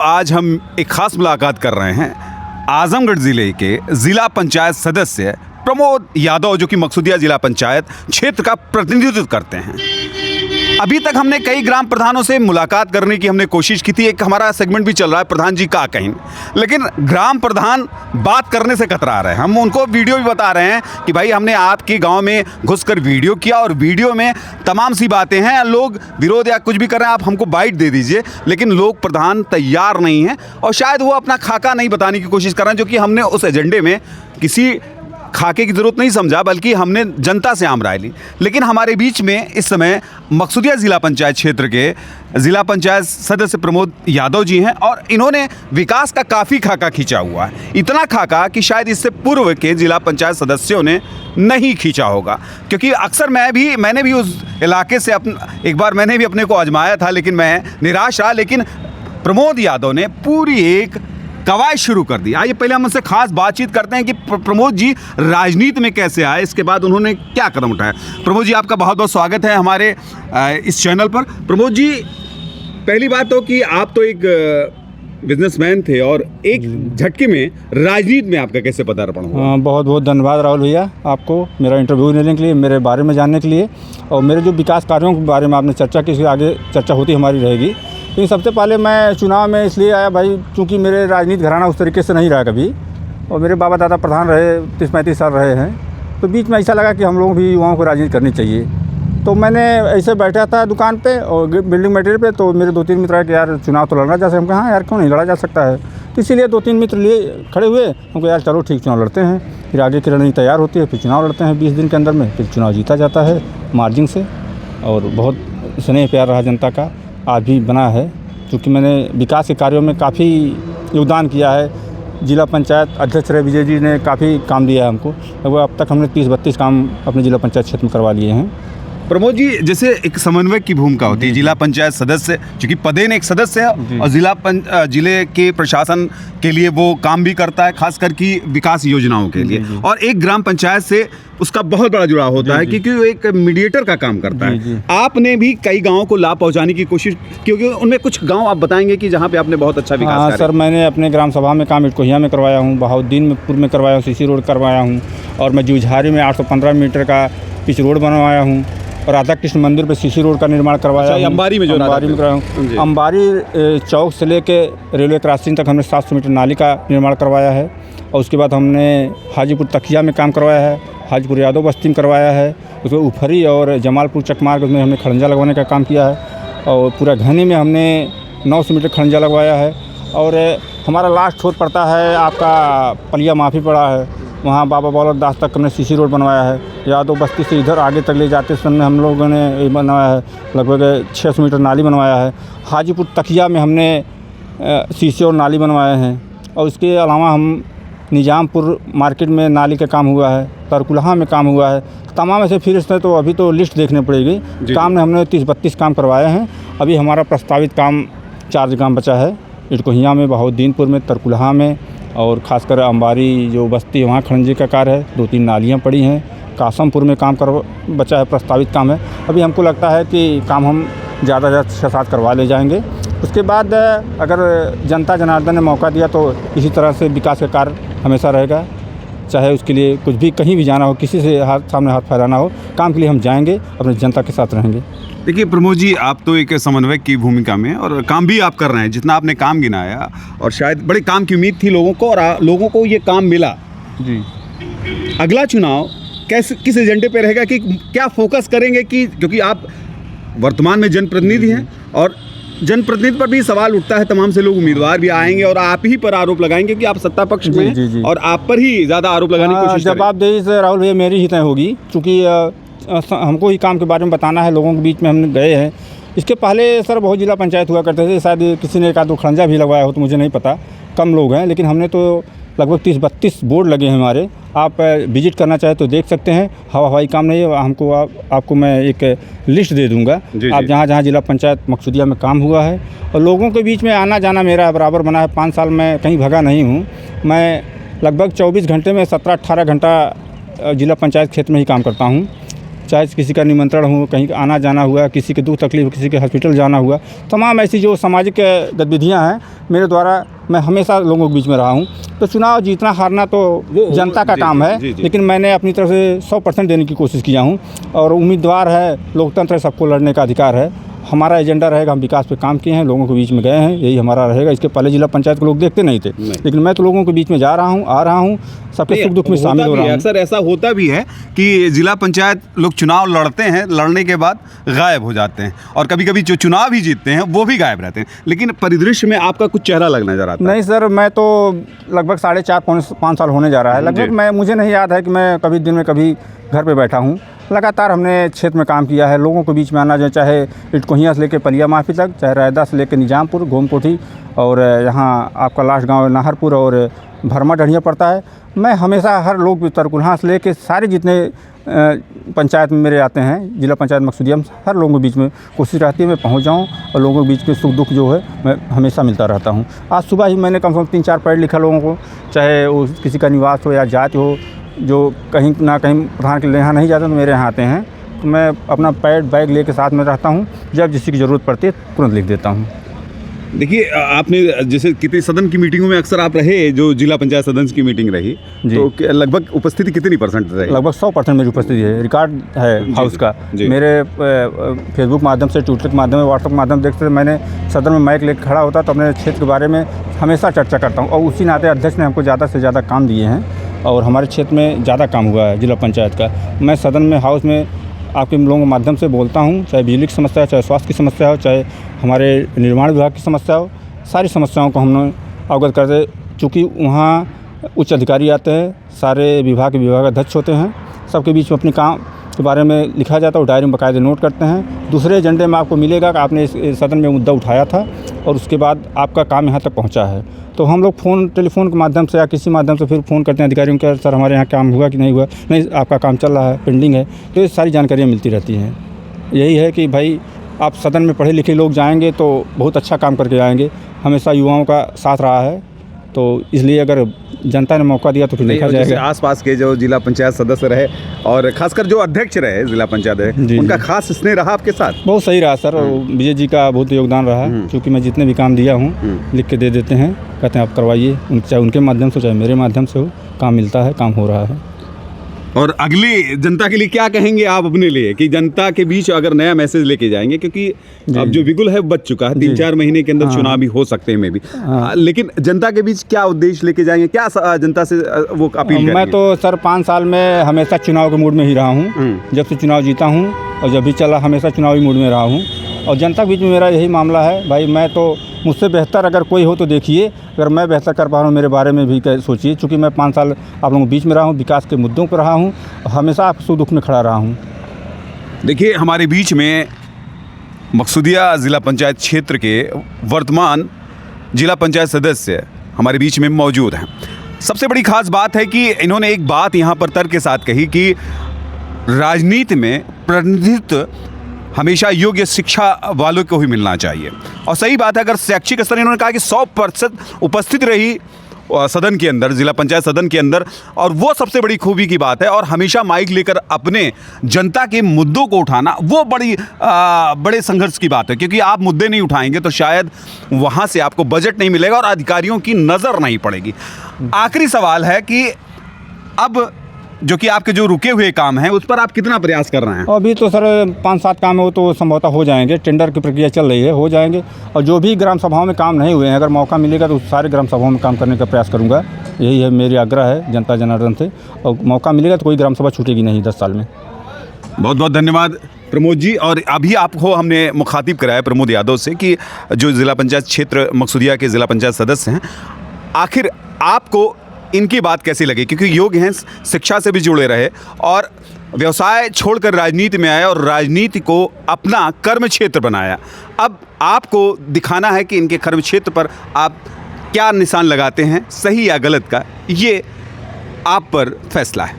आज हम एक खास मुलाकात कर रहे हैं आजमगढ़ ज़िले के ज़िला पंचायत सदस्य प्रमोद यादव, जो कि मकसूदिया ज़िला पंचायत क्षेत्र का प्रतिनिधित्व करते हैं। अभी तक हमने कई ग्राम प्रधानों से मुलाकात करने की हमने कोशिश की थी। एक हमारा सेगमेंट भी चल रहा है प्रधान जी का कहीं, लेकिन ग्राम प्रधान बात करने से कतरा रहे हैं। हम उनको वीडियो भी बता रहे हैं कि भाई हमने आपके गांव में घुसकर वीडियो किया और वीडियो में तमाम सी बातें हैं, लोग विरोध या कुछ भी कर रहे हैं, आप हमको बाइट दे दीजिए, लेकिन लोग प्रधान तैयार नहीं हैं और शायद वो अपना खाका नहीं बताने की कोशिश कर रहे हैं, जो कि हमने उस एजेंडे में किसी खाके की ज़रूरत नहीं समझा, बल्कि हमने जनता से आम राय ली। लेकिन हमारे बीच में इस समय मकसूदिया ज़िला पंचायत क्षेत्र के ज़िला पंचायत सदस्य प्रमोद यादव जी हैं और इन्होंने विकास का काफ़ी खाका खींचा हुआ है। इतना खाका कि शायद इससे पूर्व के ज़िला पंचायत सदस्यों ने नहीं खींचा होगा, क्योंकि अक्सर मैंने भी उस इलाके से एक बार मैंने भी अपने को आजमाया था, लेकिन मैं निराश रहा। लेकिन प्रमोद यादव ने पूरी एक कवायद शुरू कर दी। आइए पहले हम उनसे खास बातचीत करते हैं कि प्रमोद जी राजनीति में कैसे आए, इसके बाद उन्होंने क्या कदम उठाया। प्रमोद जी, आपका बहुत बहुत स्वागत है हमारे इस चैनल पर। प्रमोद जी, पहली बात तो कि आप तो एक बिजनेसमैन थे और एक झटके में राजनीति में आपका कैसे पदार्पण हुआ? बहुत बहुत धन्यवाद राहुल भैया, आपको मेरा इंटरव्यू लेने के लिए, मेरे बारे में जानने के लिए, और मेरे जो विकास कार्यों के बारे में आपने चर्चा की, इसके आगे चर्चा होती हमारी रहेगी। लेकिन सबसे पहले मैं चुनाव में इसलिए आया भाई, क्योंकि मेरे राजनीति घराना उस तरीके से नहीं रहा कभी, और मेरे बाबा दादा प्रधान रहे, 30-35 साल रहे हैं, तो बीच में ऐसा लगा कि हम लोग भी युवाओं को राजनीति करनी चाहिए। तो मैंने ऐसे बैठा था दुकान पे और बिल्डिंग मटेरियल पे, तो मेरे 2-3 मित्र आए कि यार चुनाव तो लड़ना जा सकता है। हम कहा हाँ यार, क्यों नहीं लड़ा जा सकता है। तो इसीलिए 2-3 मित्र लिए खड़े हुए, हमको यार चलो ठीक, चुनाव लड़ते हैं। फिर आगे की रणनीति तैयार होती है, फिर चुनाव लड़ते हैं 20 दिन के अंदर में, फिर चुनाव जीता जाता है मार्जिन से, और बहुत स्नेह प्यार रहा जनता का, आज भी बना है। क्योंकि मैंने विकास के कार्यों में काफ़ी योगदान किया है। जिला पंचायत अध्यक्ष रहे विजय जी ने काफ़ी काम दिया है हमको, लगभग अब तक हमने 30-32 काम अपने जिला पंचायत क्षेत्र में करवा लिए हैं। प्रमोद जी, जैसे एक समन्वयक की भूमिका होती है, जिला पंचायत सदस्य चूँकि पदेन एक सदस्य है और जिले के प्रशासन के लिए वो काम भी करता है, खासकर की विकास योजनाओं के लिए, और एक ग्राम पंचायत से उसका बहुत बड़ा जुड़ाव होता है, क्योंकि वो एक मीडिएटर का काम करता है। आपने भी कई गाँवों को लाभ पहुँचाने की कोशिश, क्योंकि उनमें कुछ गाँव आप बताएंगे कि जहाँ पे आपने बहुत अच्छा विकास किया। सर, मैंने अपने ग्राम सभा में काम इटकोहिया में करवाया हूँ, बहाउद्दीनपुर में करवाया हूँ, सीसी रोड करवाया हूँ, और मैं जूझारी में 815 मीटर का पिच रोड बनवाया हूँ, और राधा कृष्ण मंदिर पे सीसी रोड का निर्माण करवाया। अंबारी में कराया हूँ। अंबारी चौक से लेके रेलवे क्रॉसिंग तक हमने 700 मीटर नाली का निर्माण करवाया है। और उसके बाद हमने हाजीपुर तकिया में काम करवाया है, हाजीपुर यादव बस्ती में करवाया है, उसमें उफरी और जमालपुर चकमार्ग में हमने खड़ंजा लगवाने का काम किया है, और पूरा घनी में हमने 900 मीटर खड़ंजा लगवाया है। और हमारा लास्ट छोर पड़ता है आपका पलिया माफ़ी पड़ा है, वहाँ बाबा बौलत दास तक हमने सीसी रोड बनवाया है। यादव बस्ती से इधर आगे तक ले जाते समय हम लोगों ने ये बनवाया है, लगभग 600 मीटर नाली बनवाया है। हाजीपुर तकिया में हमने सीसी और नाली बनवाए हैं, और उसके अलावा हम निजामपुर मार्केट में नाली का काम हुआ है, तरकुलहा में काम हुआ है। तमाम ऐसे फिर इसमें तो अभी तो लिस्ट देखने पड़ेगी। काम ने हमने 30-32 काम करवाए हैं। अभी हमारा प्रस्तावित काम 4 जगह बचा है, इटकोहिया में, बहाउद्दीनपुर में, तरकुलहा में, और ख़ासकर अंबारी जो बस्ती वहाँ खड़ंजे का कार्य है। 2-3 नालियाँ पड़ी हैं। कासमपुर में काम बचा है, प्रस्तावित काम है। अभी हमको लगता है कि काम हम ज़्यादा 6-7 करवा ले जाएंगे। उसके बाद अगर जनता जनार्दन ने मौका दिया तो इसी तरह से विकास का कार्य हमेशा रहेगा, चाहे उसके लिए कुछ भी कहीं भी जाना हो, किसी से सामने हाथ फैलाना हो, काम के लिए हम जाएंगे, अपने जनता के साथ रहेंगे। देखिए प्रमोद जी, आप तो एक समन्वयक की भूमिका में और काम भी आप कर रहे हैं, जितना आपने काम गिनाया, और शायद बड़े काम की उम्मीद थी लोगों को, और लोगों को ये काम मिला जी। अगला चुनाव किस एजेंडे पे रहेगा, कि क्या फोकस करेंगे, कि क्योंकि आप वर्तमान में जनप्रतिनिधि हैं और जनप्रतिनिधि पर भी सवाल उठता है, तमाम से लोग उम्मीदवार भी आएंगे और आप ही पर आरोप लगाएंगे कि आप सत्ता पक्ष में हैं, और आप पर ही ज़्यादा आरोप लगाने की कोशिश करेंगे। जवाबदेही से राहुल भैया मेरी ही तय होगी, क्योंकि हमको ही काम के बारे में बताना है, लोगों के बीच में हम गए हैं। इसके पहले सर बहुत जिला पंचायत हुआ करते थे, शायद किसी ने 1-2 खड़ंजा भी लगवाया हो तो मुझे नहीं पता, कम लोग हैं, लेकिन हमने तो लगभग 30-32 बोर्ड लगे हैं हमारे। आप विजिट करना चाहे तो देख सकते हैं। हवाई काम नहीं है, हमको आपको मैं एक लिस्ट दे दूंगा, आप जहाँ जहाँ जिला पंचायत मकसूदिया में काम हुआ है। और लोगों के बीच में आना जाना मेरा बराबर बना है। 5 साल में कहीं भगा नहीं हूँ। मैं लगभग 24 घंटे में 17-18 घंटा जिला पंचायत क्षेत्र में ही काम करता हूँ। चाहे किसी का निमंत्रण हो, कहीं आना जाना हुआ, किसी के दुख तकलीफ, किसी के हॉस्पिटल जाना हुआ, तमाम ऐसी जो सामाजिक गतिविधियाँ हैं मेरे द्वारा, मैं हमेशा लोगों के बीच में रहा हूँ। तो चुनाव जीतना हारना तो जनता का काम है, लेकिन मैंने अपनी तरफ से 100% देने की कोशिश किया हूँ। और उम्मीदवार है, लोकतंत्र है, सबको लड़ने का अधिकार है। हमारा एजेंडा रहेगा, हम विकास पे काम किए हैं, लोगों के बीच में गए हैं, यही हमारा रहेगा। इसके पहले जिला पंचायत के लोग देखते नहीं थे, लेकिन मैं तो लोगों के बीच में जा रहा हूँ, आ रहा हूँ, सबके सुख दुख में शामिल हो रहा हूँ। अक्सर ऐसा होता भी है कि जिला पंचायत लोग चुनाव लड़ते हैं, लड़ने के बाद गायब हो जाते हैं, और कभी कभी जो चुनाव ही जीतते हैं वो भी गायब रहते हैं। लेकिन परिदृश्य में आपका कुछ चेहरा लग नजर आता है। नहीं सर, मैं तो लगभग 4.5-5 साल होने जा रहा है लगभग। मुझे नहीं याद है कि मैं कभी दिन में कभी घर पे बैठा हूँ। लगातार हमने क्षेत्र में काम किया है, लोगों के बीच में आना, जो चाहे इटकोहिया से लेकर पलिया माफी तक, चाहे रायदा से लेकर निजामपुर, गोमकोठी, और यहाँ आपका लास्ट गांव नाहरपुर और भरमा डढ़िया पड़ता है। मैं हमेशा हर लोग तरकुलहाँ से लेकर सारे जितने पंचायत में मेरे आते हैं, जिला पंचायत मकसूदिया में, हर लोगों के बीच में कोशिश रहती है मैं पहुँच जाऊँ, और लोगों के बीच में सुख दुख जो है मैं हमेशा मिलता रहता हूँ। आज सुबह ही मैंने कम से कम 3-4 पैड लिखा लोगों को, चाहे वो किसी का निवास हो या जाति हो, जो कहीं ना कहीं प्रधान के यहाँ नहीं जाते तो मेरे यहाँ आते हैं। तो मैं अपना पैड बैग लेके साथ में रहता हूँ, जब जिसकी ज़रूरत पड़ती है तुरंत लिख देता हूँ। देखिए, आपने जैसे कितनी सदन की मीटिंगों में अक्सर आप रहे, जो जिला पंचायत सदन की मीटिंग रही, तो लगभग उपस्थिति कितनी % रही? लगभग 100% मेरी उपस्थिति है, रिकॉर्ड है हाउस का। मेरे फेसबुक माध्यम से, ट्विटर के माध्यम से, व्हाट्सएप के माध्यम देखते मैंने सदन में माइक लेकर खड़ा होता तो अपने क्षेत्र के बारे में हमेशा चर्चा करता हूँ। और उसी नाते अध्यक्ष ने हमको ज़्यादा से ज़्यादा काम दिए हैं, और हमारे क्षेत्र में ज़्यादा काम हुआ है जिला पंचायत का। मैं सदन में, हाउस में आपके लोगों के माध्यम से बोलता हूँ, चाहे बिजली की समस्या हो, चाहे स्वास्थ्य की समस्या हो, चाहे हमारे निर्माण विभाग की समस्या हो, सारी समस्याओं को हमने अवगत करते। चूँकि वहाँ उच्च अधिकारी आते हैं, सारे विभाग के विभागाध्यक्ष होते हैं, सबके बीच में अपने काम के बारे में लिखा जाता है, डायरी में बाकायदे नोट करते हैं। दूसरे एजेंडे में आपको मिलेगा कि आपने इस सदन में मुद्दा उठाया था और उसके बाद आपका काम यहाँ तक पहुँचा है। तो हम लोग टेलीफोन के माध्यम से या किसी माध्यम से फिर फ़ोन करते हैं अधिकारियों के, सर हमारे यहाँ काम हुआ कि नहीं हुआ, नहीं आपका काम चल रहा है, पेंडिंग है। तो ये सारी जानकारियाँ मिलती रहती हैं। यही है कि भाई आप सदन में पढ़े लिखे लोग जाएंगे तो बहुत अच्छा काम करके आएंगे। हमेशा युवाओं का साथ रहा है, तो इसलिए अगर जनता ने मौका दिया तो फिर देखा जाएगा। आसपास के जो जिला पंचायत सदस्य रहे और खासकर जो अध्यक्ष रहे जिला पंचायत, उनका खास स्नेह रहा आपके साथ? बहुत सही रहा सर, विजय जी का बहुत योगदान रहा। क्योंकि मैं जितने भी काम दिया हूँ लिख के दे देते हैं, कहते हैं आप करवाइए, चाहे उनके माध्यम से चाहे मेरे माध्यम से हो, काम मिलता है, काम हो रहा है। और अगली जनता के लिए क्या कहेंगे आप अपने लिए, कि जनता के बीच अगर नया मैसेज लेके जाएंगे, क्योंकि अब जो बिगुल है बच चुका है, 3-4 महीने के अंदर चुनाव भी हो सकते हैं में भी, लेकिन जनता के बीच क्या उद्देश्य लेके जाएंगे, क्या जनता से वो अपील करेंगे? मैं तो सर 5 साल में हमेशा चुनाव के मूड में ही रहा हूँ, जब से चुनाव जीता हूँ, और जब भी चला हमेशा चुनावी मूड में रहा हूँ। और जनता के बीच में मेरा यही मामला है, भाई मैं तो, मुझसे बेहतर अगर कोई हो तो देखिए, अगर मैं बेहतर कर पा रहा हूँ मेरे बारे में भी सोचिए। चूँकि मैं 5 साल आप लोगों के बीच में रहा हूँ, विकास के मुद्दों पर रहा हूँ, हमेशा आप सुख दुख में खड़ा रहा हूँ। देखिए, हमारे बीच में मकसूदिया ज़िला पंचायत क्षेत्र के वर्तमान जिला पंचायत सदस्य हमारे बीच में मौजूद हैं। सबसे बड़ी खास बात है कि इन्होंने एक बात यहाँ पर तर्क के साथ कही कि राजनीति में प्रतिनिधित्व हमेशा योग्य शिक्षा वालों को ही मिलना चाहिए। और सही बात है, अगर शैक्षिक स्तर, इन्होंने कहा कि 100% उपस्थित रही सदन के अंदर, जिला पंचायत सदन के अंदर, और वो सबसे बड़ी खूबी की बात है। और हमेशा माइक लेकर अपने जनता के मुद्दों को उठाना, वो बड़े संघर्ष की बात है, क्योंकि आप मुद्दे नहीं उठाएंगे तो शायद वहाँ से आपको बजट नहीं मिलेगा और अधिकारियों की नज़र नहीं पड़ेगी। आखिरी सवाल है कि अब जो कि आपके जो रुके हुए काम हैं उस पर आप कितना प्रयास कर रहे हैं? अभी तो सर 5-7 काम हो तो संभवतः हो जाएंगे, टेंडर की प्रक्रिया चल रही है, हो जाएंगे। और जो भी ग्राम सभाओं में काम नहीं हुए हैं, अगर मौका मिलेगा तो सारे ग्राम सभाओं में काम करने का प्रयास करूंगा। यही है मेरी आग्रह है जनता जनार्दन से, और मौका मिलेगा तो कोई ग्राम सभा छूटेगी नहीं 10 साल में। बहुत बहुत धन्यवाद प्रमोद जी। और अभी आपको हमने मुखातिब कराया प्रमोद यादव से, कि जो ज़िला पंचायत क्षेत्र मकसूदिया के ज़िला पंचायत सदस्य हैं, आखिर आपको इनकी बात कैसी लगी, क्योंकि योग हैं, शिक्षा से भी जुड़े रहे और व्यवसाय छोड़कर राजनीति में आया और राजनीति को अपना कर्म क्षेत्र बनाया। अब आपको दिखाना है कि इनके कर्म क्षेत्र पर आप क्या निशान लगाते हैं, सही या गलत का, ये आप पर फैसला है।